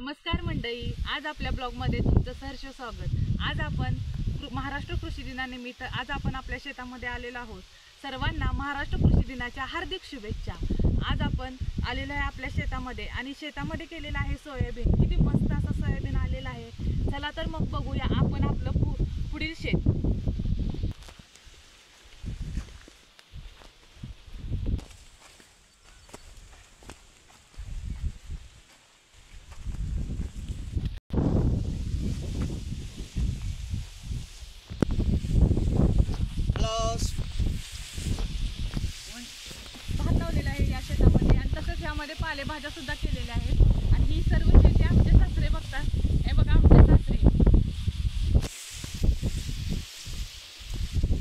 नमस्कार मंडळी, आज आपल्या ब्लॉगमध्ये तुमचं सहर्ष स्वागत। आज आपण महाराष्ट्र कृषी दिनानिमित्त आज आपण आपल्या शेतामध्ये आलेलो आहोत। सर्वांना महाराष्ट्र कृषी दिनाच्या हार्दिक शुभेच्छा। आज आपण आलेलो आहे आपल्या शेतामध्ये आणि शेतामध्ये केलेला आहे सोयाबीन। किती मस्त असा सोयाबीन आलेला आहे। चला तर मग बघूया आपण आपलं पुढील शेत। भात लावलेला आहे या शेतामध्ये आणि तसंच यामध्ये पालेभाज्या सुद्धा केलेल्या आहेत आणि ही सर्व शेती आमचे सासरे बघतात। हे बघा आमचे सासरे,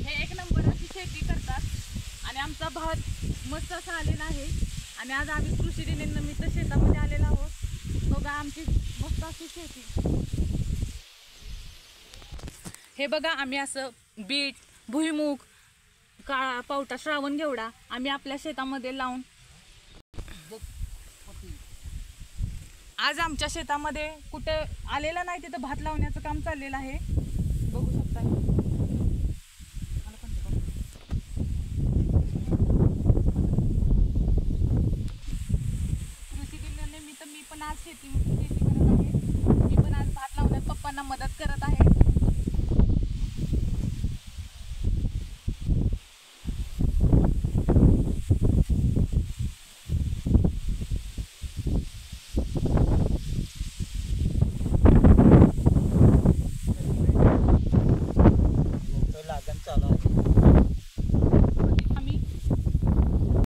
हे एक नंबर अशी शेती करतात आणि आमचा भात मस्त असा आलेला आहे। आणि आज आम्ही कृषी दिनानिमित्त शेतामध्ये आलेलो आहोत। बघा आमची मस्त अशी शेती। हे बघा आम्ही असं बीट, भुईमूग, काळा पावटा, श्रावण घेवडा आम्ही आपल्या शेतामध्ये लावून आज आमच्या शेतामध्ये कुठे आलेला नाही तिथं भात लावण्याचं काम चाललेलं आहे। बघू शकता। कृषी दिनानिमित्त मी पण आज शेती करत आहे। मी पण आज भात लावण्यात पप्पांना मदत करत आहे।